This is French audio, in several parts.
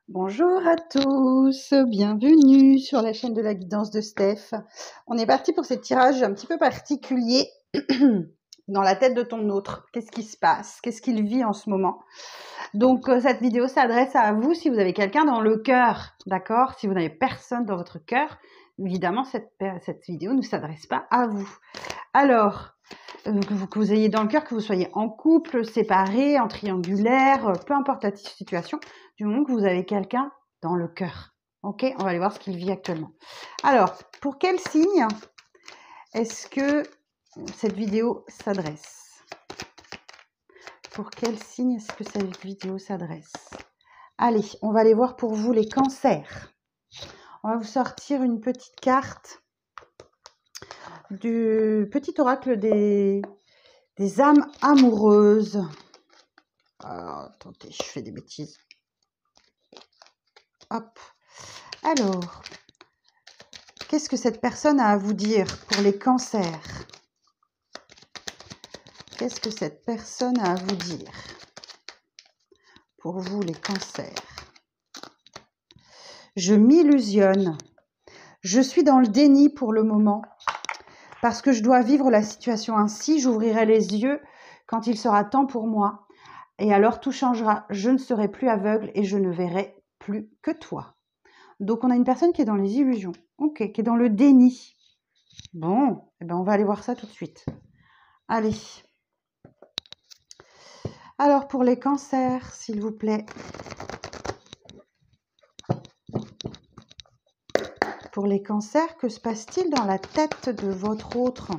Bonjour à tous, bienvenue sur la chaîne de la guidance de Steph. On est parti pour ce tirage un petit peu particulier dans la tête de ton autre. Qu'est-ce qui se passe? Qu'est-ce qu'il vit en ce moment? Donc cette vidéo s'adresse à vous si vous avez quelqu'un dans le cœur, d'accord? Si vous n'avez personne dans votre cœur, évidemment cette vidéo ne s'adresse pas à vous. Alors, que vous ayez dans le cœur, que vous soyez en couple, séparé, en triangulaire, peu importe la situation, du moment que vous avez quelqu'un dans le cœur. Ok, on va aller voir ce qu'il vit actuellement. Alors, pour quel signe est-ce que cette vidéo s'adresse? Pour quel signe est-ce que cette vidéo s'adresse? Allez, on va aller voir pour vous les cancers. On va vous sortir une petite carte du petit oracle des âmes amoureuses. Attendez, je fais des bêtises. Hop. Alors, qu'est-ce que cette personne a à vous dire pour les cancers? Qu'est-ce que cette personne a à vous dire pour vous, les cancers? Je m'illusionne. Je suis dans le déni pour le moment parce que je dois vivre la situation ainsi. J'ouvrirai les yeux quand il sera temps pour moi. Et alors tout changera. Je ne serai plus aveugle et je ne verrai plus que toi. Donc on a une personne qui est dans les illusions. Ok, qui est dans le déni. Bon, eh ben on va aller voir ça tout de suite. Allez. Alors pour les cancers, s'il vous plaît. Pour les cancers, que se passe-t-il dans la tête de votre autre?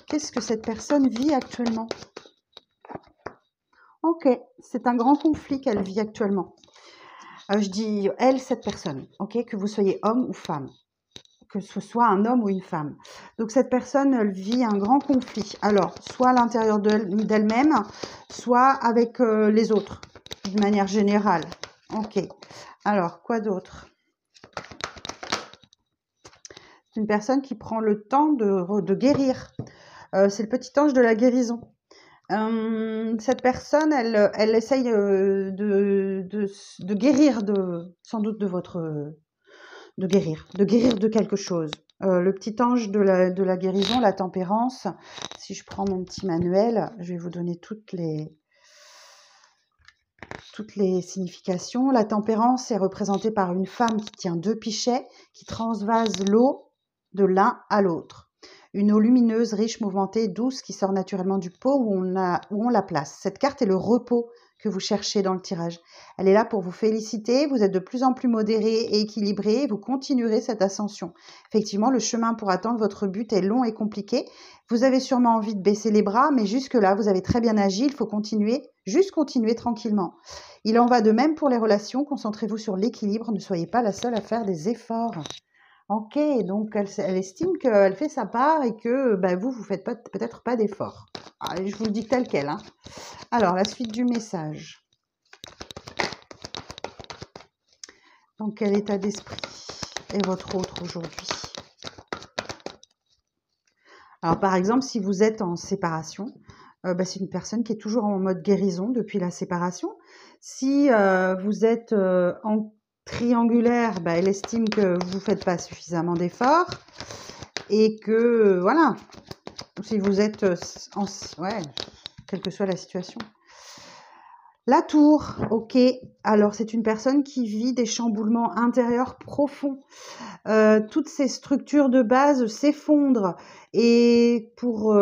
Qu'est-ce que cette personne vit actuellement? Ok, c'est un grand conflit qu'elle vit actuellement. Je dis elle, cette personne, ok, que vous soyez homme ou femme, que ce soit un homme ou une femme. Donc cette personne, elle vit un grand conflit. Alors, soit à l'intérieur d'elle-même, soit avec les autres, d'une manière générale. Ok, alors, quoi d'autre? C'est une personne qui prend le temps de guérir. C'est le petit ange de la guérison. Cette personne, elle essaye de guérir sans doute de guérir de quelque chose. Le petit ange de la guérison, la tempérance. Si je prends mon petit manuel, je vais vous donner toutes les significations. La tempérance est représentée par une femme qui tient 2 pichets, qui transvase l'eau de l'un à l'autre. Une eau lumineuse, riche, mouvementée, douce, qui sort naturellement du pot où on la place. Cette carte est le repos que vous cherchez dans le tirage. Elle est là pour vous féliciter. Vous êtes de plus en plus modéré et équilibré. Et vous continuerez cette ascension. Effectivement, le chemin pour atteindre votre but est long et compliqué. Vous avez sûrement envie de baisser les bras, mais jusque-là, vous avez très bien agi. Il faut continuer, juste continuer tranquillement. Il en va de même pour les relations. Concentrez-vous sur l'équilibre. Ne soyez pas la seule à faire des efforts. Ok, donc elle estime qu'elle fait sa part et que vous faites peut-être pas d'efforts. Je vous le dis tel quel. Hein. Alors, la suite du message. Dans quel état d'esprit est votre autre aujourd'hui? Alors, par exemple, si vous êtes en séparation, c'est une personne qui est toujours en mode guérison depuis la séparation. Si vous êtes en triangulaire, elle estime que vous ne faites pas suffisamment d'efforts et que, voilà, si vous êtes quelle que soit la situation. La tour, ok, alors c'est une personne qui vit des chamboulements intérieurs profonds. Toutes ces structures de base s'effondrent et pour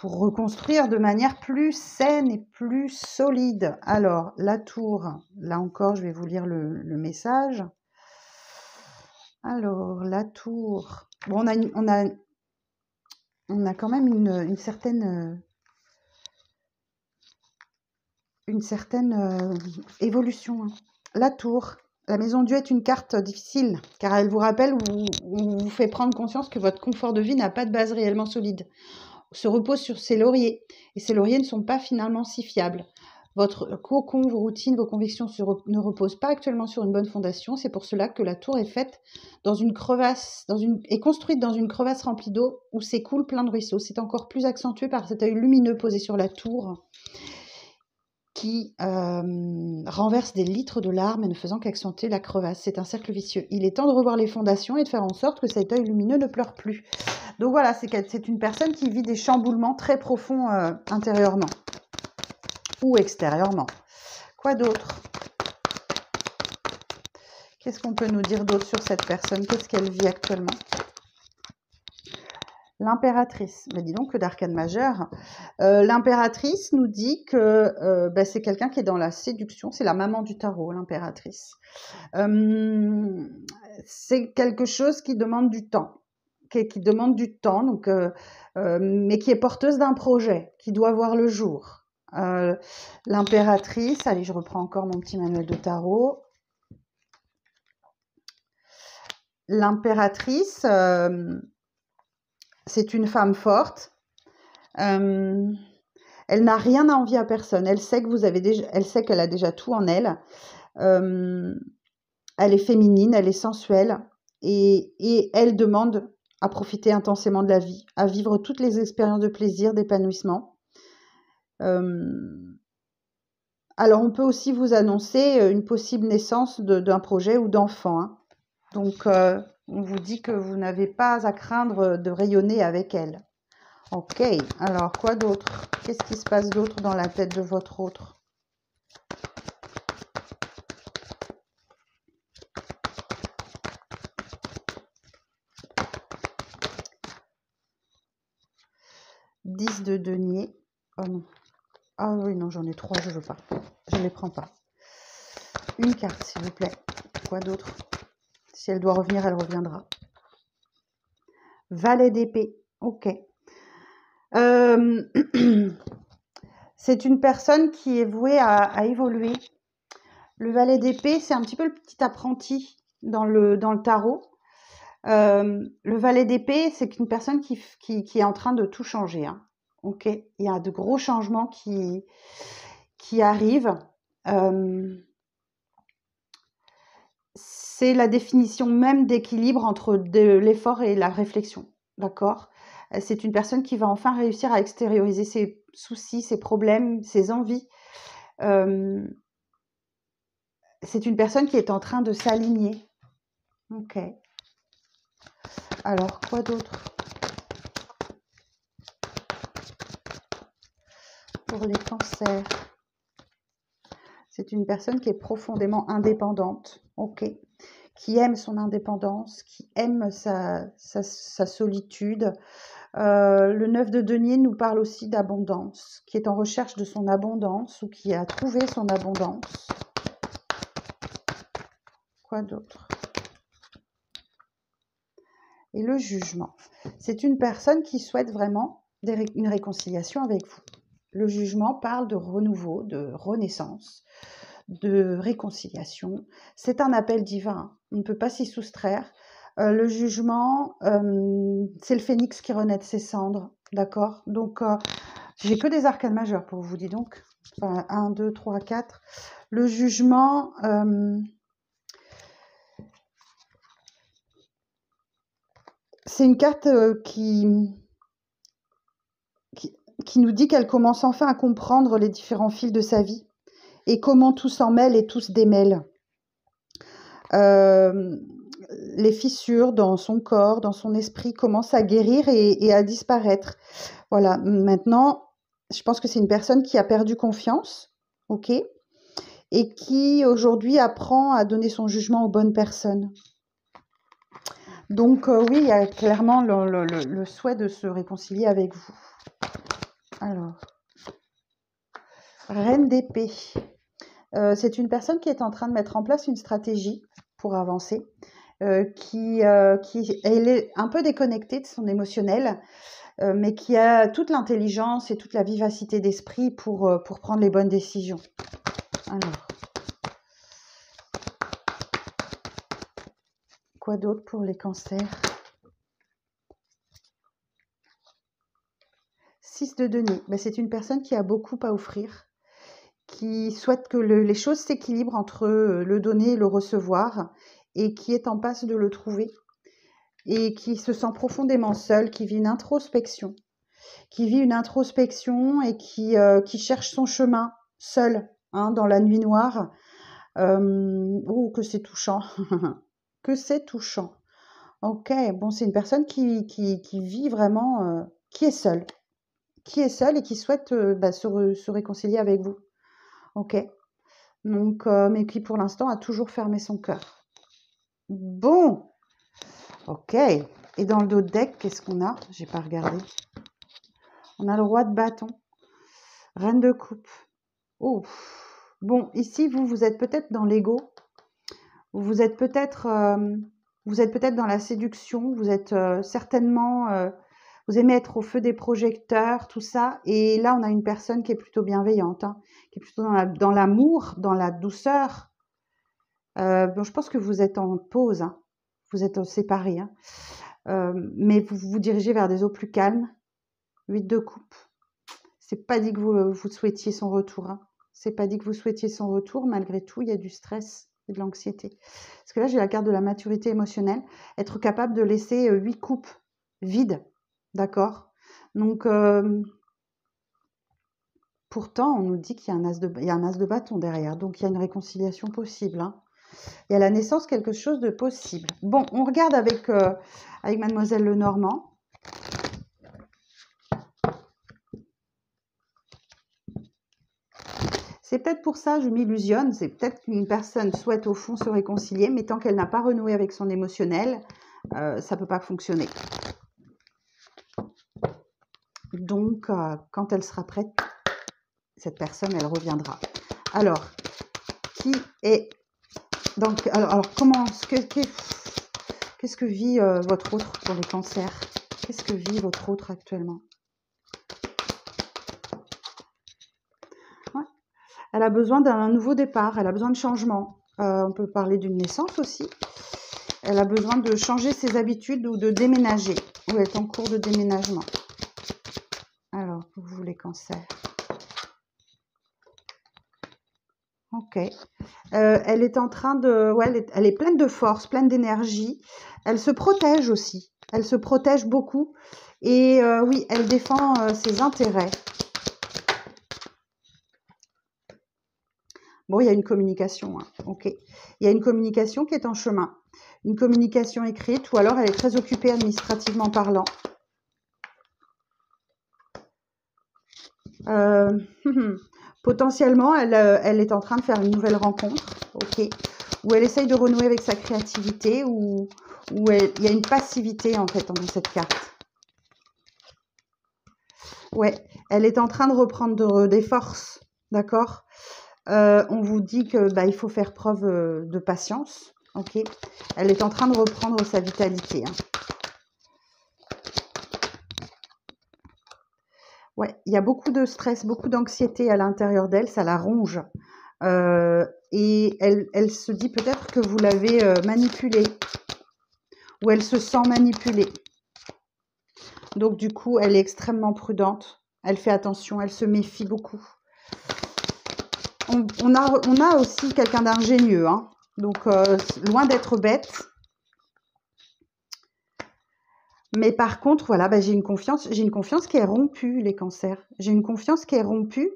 reconstruire de manière plus saine et plus solide. Alors, la tour, là encore, je vais vous lire le message. Alors, la tour, bon, on a quand même une certaine évolution. Hein. La tour. La maison Dieu est une carte difficile, car elle vous rappelle ou vous fait prendre conscience que votre confort de vie n'a pas de base réellement solide. Se repose sur ses lauriers, et ces lauriers ne sont pas finalement si fiables. Votre cocon, vos routines, vos convictions ne reposent pas actuellement sur une bonne fondation. C'est pour cela que la tour est faite dans une crevasse, est construite dans une crevasse remplie d'eau où s'écoule plein de ruisseaux. C'est encore plus accentué par cet œil lumineux posé sur la tour. qui renverse des litres de larmes et ne faisant qu'accenter la crevasse. C'est un cercle vicieux. Il est temps de revoir les fondations et de faire en sorte que cet œil lumineux ne pleure plus. Donc voilà, c'est une personne qui vit des chamboulements très profonds intérieurement ou extérieurement. Quoi d'autre? Qu'est-ce qu'on peut nous dire d'autre sur cette personne? Qu'est-ce qu'elle vit actuellement? L'impératrice, dis donc que d'arcane majeur. L'impératrice nous dit que c'est quelqu'un qui est dans la séduction, c'est la maman du tarot, l'impératrice. C'est quelque chose qui demande du temps, qui demande du temps, donc, mais qui est porteuse d'un projet, qui doit voir le jour. L'impératrice, allez, je reprends encore mon petit manuel de tarot. L'impératrice, c'est une femme forte. Elle n'a rien à envier à personne. Elle sait que elle sait qu'elle a déjà tout en elle. Elle est féminine, elle est sensuelle et elle demande à profiter intensément de la vie, à vivre toutes les expériences de plaisir, d'épanouissement. Alors, on peut aussi vous annoncer une possible naissance d'un projet ou d'enfant. Hein. Donc, on vous dit que vous n'avez pas à craindre de rayonner avec elle. Ok, alors quoi d'autre? Qu'est-ce qui se passe d'autre dans la tête de votre autre? « 10 de denier. Oh non. Ah oui, non, j'en ai 3, je veux pas. Je ne les prends pas. Une carte, s'il vous plaît. Quoi d'autre? Si elle doit revenir, elle reviendra. Valet d'épée. Ok. C'est une personne qui est vouée à évoluer. Le valet d'épée, c'est un petit peu le petit apprenti dans le tarot. Le valet d'épée, c'est une personne qui est en train de tout changer. Hein. Ok, il y a de gros changements qui arrivent. C'est la définition même d'équilibre entre l'effort et la réflexion. D'accord? C'est une personne qui va enfin réussir à extérioriser ses soucis, ses problèmes, ses envies. C'est une personne qui est en train de s'aligner. Ok. Alors, quoi d'autre? Pour les cancers. C'est une personne qui est profondément indépendante. Ok. Qui aime son indépendance, qui aime sa solitude. Le 9 de denier nous parle aussi d'abondance, qui est en recherche de son abondance ou qui a trouvé son abondance. Quoi d'autre? Et le jugement. C'est une personne qui souhaite vraiment une réconciliation avec vous. Le jugement parle de renouveau, de renaissance, de réconciliation. C'est un appel divin, on ne peut pas s'y soustraire. Le jugement, c'est le phénix qui renaît de ses cendres, d'accord? Donc, j'ai que des arcanes majeures pour vous, dis donc. Enfin, 1, 2, 3, 4. Le jugement, c'est une carte qui nous dit qu'elle commence enfin à comprendre les différents fils de sa vie et comment tout s'en mêle et tout se démêle. Les fissures dans son corps, dans son esprit commencent à guérir et à disparaître. Voilà, maintenant, je pense que c'est une personne qui a perdu confiance, ok, et qui aujourd'hui apprend à donner son jugement aux bonnes personnes. Donc oui, il y a clairement le souhait de se réconcilier avec vous. Alors, Reine d'épée. C'est une personne qui est en train de mettre en place une stratégie pour avancer, qui elle est un peu déconnectée de son émotionnel, mais qui a toute l'intelligence et toute la vivacité d'esprit pour prendre les bonnes décisions. Alors, quoi d'autre pour les cancers? 6 de denier. C'est une personne qui a beaucoup à offrir, qui souhaite que les choses s'équilibrent entre le donner et le recevoir, et qui est en passe de le trouver, et qui se sent profondément seule, qui vit une introspection et qui cherche son chemin, seul, hein, dans la nuit noire. Oh, que c'est touchant. Que c'est touchant. Ok, bon, c'est une personne qui vit vraiment, qui est seule. Qui est seule et qui souhaite bah, se réconcilier avec vous. Ok. Donc, mais qui pour l'instant a toujours fermé son cœur. Bon, ok. Et dans le dos de deck, qu'est-ce qu'on a? J'ai pas regardé. On a le roi de bâton, reine de coupe. Oh, bon, ici vous êtes peut-être dans l'ego. Vous êtes peut-être dans la séduction. Vous êtes certainement, vous aimez être au feu des projecteurs, tout ça. Et là, on a une personne qui est plutôt bienveillante, hein, qui est plutôt dans l'amour, dans la douceur. Bon, je pense que vous êtes en pause, hein. Vous êtes séparés, hein. Mais vous vous dirigez vers des eaux plus calmes. 8 de coupe. C'est pas dit que vous souhaitiez son retour, hein. C'est pas dit que vous souhaitiez son retour. Malgré tout, il y a du stress et de l'anxiété. Parce que là, j'ai la carte de la maturité émotionnelle. Être capable de laisser 8 coupes vides. D'accord? Donc, pourtant, on nous dit qu'il y a un as de bâton derrière. Donc, il y a une réconciliation possible, hein. Il y a la naissance, quelque chose de possible. Bon, on regarde avec Mademoiselle Lenormand. C'est peut-être pour ça, je m'illusionne, c'est peut-être qu'une personne souhaite au fond se réconcilier, mais tant qu'elle n'a pas renoué avec son émotionnel, ça ne peut pas fonctionner. Donc, quand elle sera prête, cette personne, elle reviendra. Alors, qui est... Donc, alors comment... Qu'est-ce que vit votre autre pour les cancers? Qu'est-ce que vit votre autre actuellement? Ouais. Elle a besoin d'un nouveau départ, elle a besoin de changement. On peut parler d'une naissance aussi. Elle a besoin de changer ses habitudes ou de déménager. Ou elle est en cours de déménagement. Alors, pour vous les cancers. Ok. Elle est en train de... Ouais, elle est pleine de force, pleine d'énergie. Elle se protège aussi. Elle se protège beaucoup. Et oui, elle défend ses intérêts. Bon, il y a une communication. Hein. Ok. Il y a une communication qui est en chemin. Une communication écrite ou alors elle est très occupée administrativement parlant. Potentiellement, elle est en train de faire une nouvelle rencontre, ok, où elle essaye de renouer avec sa créativité, où il y a une passivité en fait dans cette carte. Ouais, elle est en train de reprendre des forces, d'accord. On vous dit que il faut faire preuve de patience, ok. Elle est en train de reprendre sa vitalité. Hein. Ouais, il y a beaucoup de stress, beaucoup d'anxiété à l'intérieur d'elle, ça la ronge. Et elle se dit peut-être que vous l'avez manipulée, ou elle se sent manipulée. Donc du coup, elle est extrêmement prudente, elle fait attention, elle se méfie beaucoup. On a aussi quelqu'un d'ingénieux, hein. Donc loin d'être bête. Mais par contre, voilà, j'ai une confiance qui est rompue, les cancers. J'ai une confiance qui est rompue.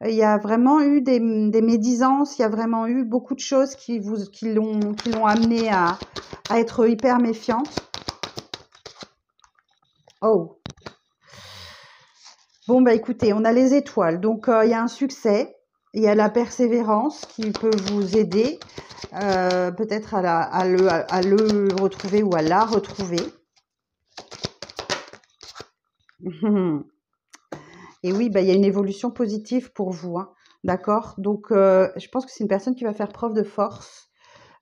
Il y a vraiment eu des médisances, il y a vraiment eu beaucoup de choses qui l'ont amené à être hyper méfiante. Oh. Bon, écoutez, on a les étoiles. Donc, il y a un succès. Il y a la persévérance qui peut vous aider peut-être à le retrouver ou à la retrouver. Et oui, il y a une évolution positive pour vous, hein, d'accord? Donc, je pense que c'est une personne qui va faire preuve de force.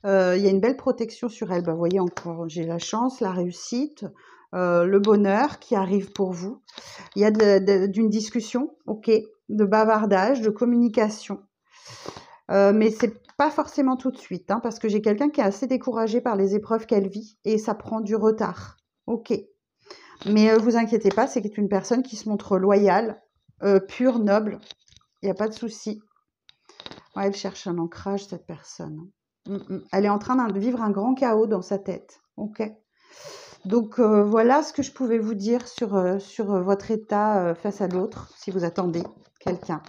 Il y a une belle protection sur elle. Vous voyez encore, j'ai la chance, la réussite, le bonheur qui arrive pour vous. Il y a d'une discussion, ok, de bavardage, de communication. Mais c'est pas forcément tout de suite, hein, parce que j'ai quelqu'un qui est assez découragé par les épreuves qu'elle vit et ça prend du retard. Ok. Mais vous inquiétez pas, c'est une personne qui se montre loyale, pure, noble. Il n'y a pas de souci. Ouais, elle cherche un ancrage, cette personne. Elle est en train de vivre un grand chaos dans sa tête. Ok. Donc, voilà ce que je pouvais vous dire sur votre état face à l'autre, si vous attendez quelqu'un.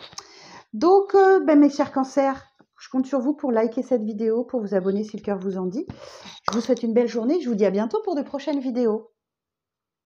Donc, mes chers cancers, je compte sur vous pour liker cette vidéo, pour vous abonner si le cœur vous en dit. Je vous souhaite une belle journée. Je vous dis à bientôt pour de prochaines vidéos.